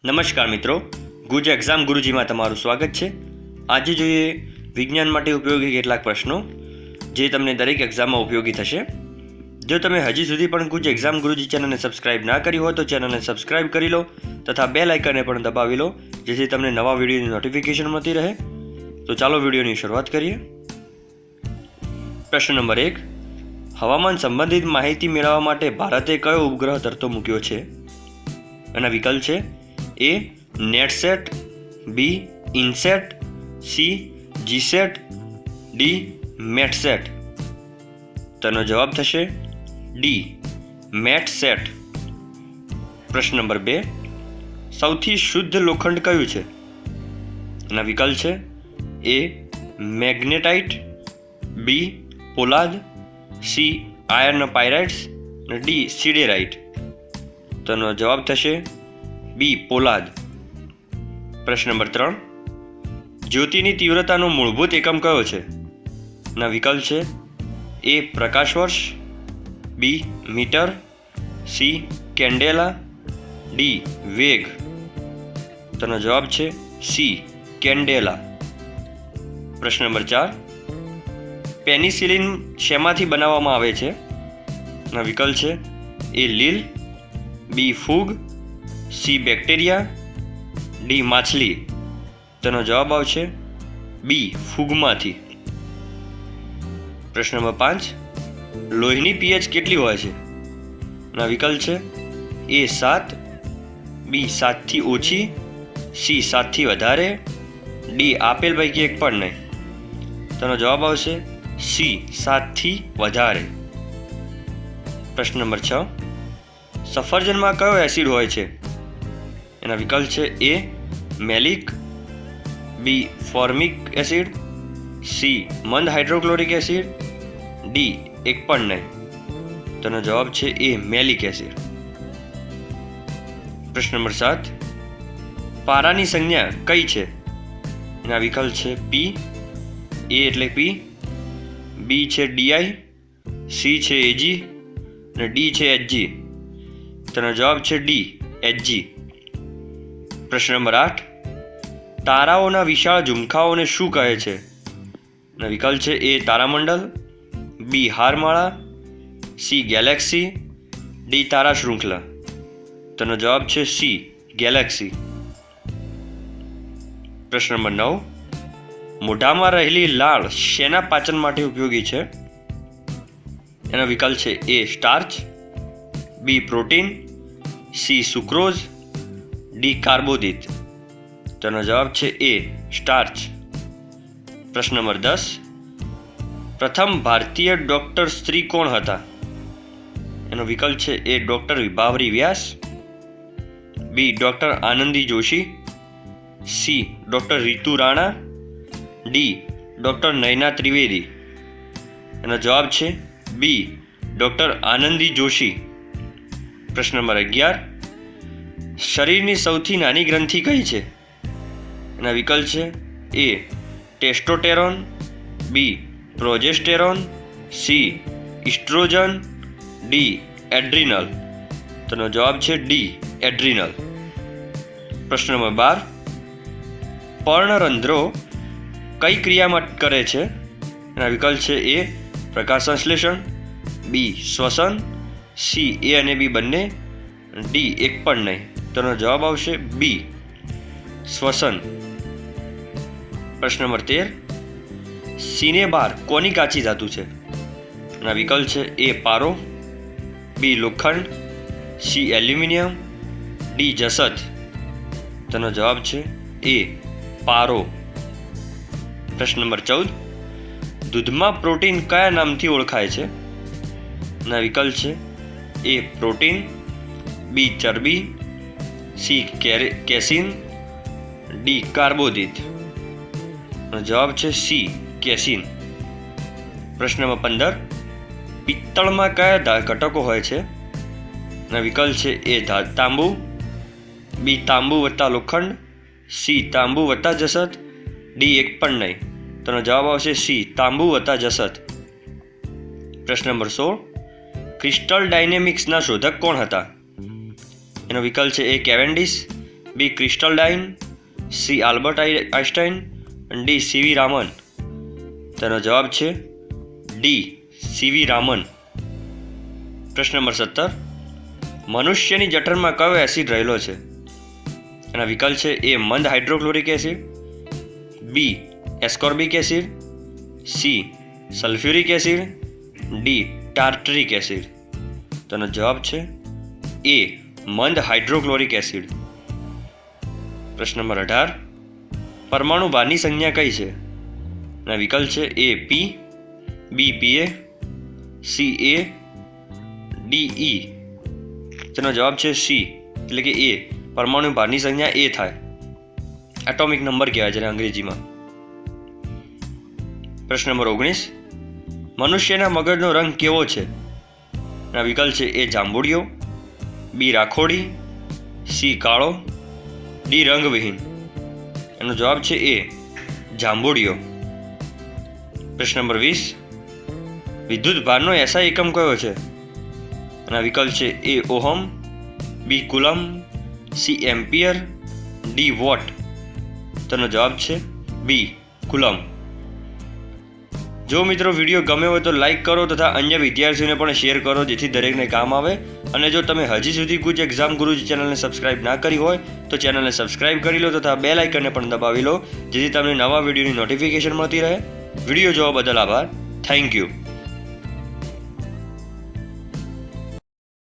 નમસ્કાર મિત્રો, ગુજ એક્ઝામ ગુરુજીમાં તમારું સ્વાગત છે. આજે જોઈએ વિજ્ઞાન માટે ઉપયોગી કેટલાક પ્રશ્નો જે તમને દરેક એક્ઝામમાં ઉપયોગી થશે. જો તમે હજી સુધી પણ ગુજ એક્ઝામ ગુરુજી ચેનલને સબસ્ક્રાઇબ ના કરી હોય તો ચેનલને સબસ્ક્રાઇબ કરી લો તથા બેલ આઇકનને પણ દબાવી લો, જેથી તમને નવા વિડીયોની નોટિફિકેશન મળતી રહે. તો ચાલો વિડીયોની શરૂઆત કરીએ. પ્રશ્ન નંબર 1. હવામાન સંબંધિત માહિતી મેળવવા માટે ભારતે કયો ઉપગ્રહ તરતો મૂક્યો છે? એના વિકલ્પ છે: એ નેટસેટ, બી ઇનસેટ, સી જીસેટ, ડી મેટસેટ. તેનો જવાબ થશે ડી મેટસેટ. પ્રશ્ન નંબર 2. સૌથી શુદ્ધ લોખંડ કયું છે? એના વિકલ્પ છે: એ મેગ્નેટાઇટ, બી પોલાદ, સી આયર્ન પાયરાઇટ્સ, ડી સિડેરાઇટ. તેનો જવાબ થશે બી પોલાદ. પ્રશ્ન નંબર 3. જ્યોતિની તીવ્રતાનો મૂળભૂત એકમ કયો છે? ના વિકલ્પ છે: એ પ્રકાશ વર્ષ, બી મીટર, સી કેન્ડેલા, ડી વેગ. તેનો જવાબ છે સી કેન્ડેલા. પ્રશ્ન નંબર 4. પેનિસિલિન શેમાંથી બનાવવામાં આવે છે? ના વિકલ્પ છે: એ લીલ, બી ફૂગ, સી બેક્ટેરિયા, ડી માછલી. તેનો જવાબ આવશે બી ફૂગમાંથી. પ્રશ્ન નંબર 5. લોહીની પીએચ કેટલી હોય છે? ના વિકલ્પ છે: એ 7, બી 7 થી ઓછી, સી 7 થી વધારે, ડી આપેલ પૈકી એક પણ નહીં. તેનો જવાબ આવશે સી 7 થી વધારે. પ્રશ્ન નંબર 6. સફરજનમાં કયો એસિડ હોય છે? એના વિકલ્પ છે: એ મેલિક, બી ફોર્મિક એસિડ, સી મંદ હાઇડ્રોક્લોરિક એસિડ, ડી એક પણ નહીં. તેનો જવાબ છે એ મેલિક એસિડ. પ્રશ્ન નંબર 7. પારાની સંજ્ઞા કઈ છે? એના વિકલ્પ છે: પી, એ એટલે પી, બી છે ડીઆઈ, સી છે એજી અને ડી છે એચજી. તેનો જવાબ છે ડી એચજી. પ્રશ્ન નંબર 8. તારાઓના વિશાળ ઝુમખાઓને શું કહે છે? એના વિકલ્પ છે: એ તારામંડળ, બી હારમાળા, સી ગેલેક્સી, ડી તારા શૃંખલા. તેનો જવાબ છે સી ગેલેક્સી. પ્રશ્ન નંબર 9. મોઢામાં રહેલી લાળ શેના પાચન માટે ઉપયોગી છે? એનો વિકલ્પ છે: એ સ્ટાર્ચ, બી પ્રોટીન, સી સુક્રોઝ, ડી કાર્બોદિત. તેનો જવાબ છે એ સ્ટાર્ચ. પ્રશ્ન નંબર 10. પ્રથમ ભારતીય ડોક્ટર સ્ત્રી કોણ હતા? એનો વિકલ્પ છે: એ ડોક્ટર વિભાવરી વ્યાસ, બી ડોક્ટર આનંદી જોશી, સી ડોક્ટર રીતુ રાણા, ડી ડોક્ટર નયના ત્રિવેદી. એનો જવાબ છે બી ડોક્ટર આનંદી જોશી. પ્રશ્ન નંબર 11. શરીરની સૌથી નાની ગ્રંથિ કઈ છે? એના વિકલ્પ છે: A testosterone, B progesterone, C oestrogen, D adrenal. તેનો જવાબ છે ડી એડ્રિનલ. પ્રશ્ન નંબર 12. પર્ણરંધ્રો કઈ ક્રિયામાં કરે છે? એના વિકલ્પ છે: એ પ્રકાશ સંશ્લેષણ, બી શ્વસન, સી એ અને બી બંને, ડી એક પણ નહીં. તેનો જવાબ આવશે બી શ્વસન. પ્રશ્ન નંબર 13. સિનેબાર કોની કાચી ધાતુ છે? એના વિકલ્પ છે: એ પારો, બી લોખંડ, સી એલ્યુમિનિયમ, ડી જસત. તેનો જવાબ છે એ પારો. પ્રશ્ન નંબર 14. દૂધમાં પ્રોટીન કયા નામથી ઓળખાય છે? ના વિકલ્પ છે: એ પ્રોટીન, બી ચરબી, સી કેસીન, ડી કાર્બોદિત. જવાબ છે સી કેસીન. પ્રશ્ન નંબર 15. પિત્તળમાં કયા ઘટકો હોય છે? ના વિકલ્પ છે: એ તાંબુ, બી તાંબુ વત્તા લોખંડ, સી તાંબુ વત્તા જસત, ડી એક પણ નહીં. તેનો જવાબ આવશે સી તાંબુ વત્તા જસત. પ્રશ્ન નંબર 16. ક્રિસ્ટલ ડાયનેમિક્સના શોધક કોણ હતા? એનો વિકલ્પ છે: એ કેવેન્ડિશ, બી ક્રિસ્ટલ ડાઇન, C Albert Einstein, D C V Raman. તેનો જવાબ છે ડી સીવી રામન. પ્રશ્ન નંબર 17. મનુષ્યની જઠરમાં કયો એસિડ રહેલો છે? એના વિકલ્પ છે એ મંદ hydrochloric acid, B ascorbic acid, C sulphuric acid, D tartaric acid. તેનો જવાબ છે એ મંદ હાઇડ્રોક્લોરિક એસિડ. પ્રશ્ન નંબર 18. પરમાણુ ભારની સંજ્ઞા કઈ છે? એના વિકલ્પ છે એ પી, બી પીએ, સી એ, ડી ઈ. તેનો જવાબ છે સી એટલે કે એ. પરમાણુ ભારની સંજ્ઞા એ થાય. એટોમિક નંબર કહેવાય છે અંગ્રેજીમાં. પ્રશ્ન નંબર 19. મનુષ્યના મગજનો રંગ કેવો છે? એના વિકલ્પ છે એ જાંબુડિયો, બી રાખોડી, સી કાળો, ડી રંગવિહીન. એનો જવાબ છે એ જાંબુડિયો. પ્રશ્ન નંબર 20. વિદ્યુત ભારનો એસઆઈ એકમ કયો છે? એના વિકલ્પ છે A ohm, B coulomb, C ampere, D watt. તેનો જવાબ છે બી કુલમ. જો મિત્રો વિડીયો ગમ્યો હોય તો લાઇક કરો તથા અન્ય વિદ્યાર્થીઓને પણ શેર કરો જેથી દરેકને કામ આવે. અને જો તમે હજી સુધી ગુજ એક્ઝામ ગુરુજી ચેનલને સબસ્ક્રાઇબ ના કરી હોય તો ચેનલને સબસ્ક્રાઇબ કરી લો તથા બેલ આઇકનને પણ દબાવી લો જેથી તમને નવા વિડીયોની નોટિફિકેશન મળતી રહે. વિડીયો જોવા બદલ આભાર. Thank you.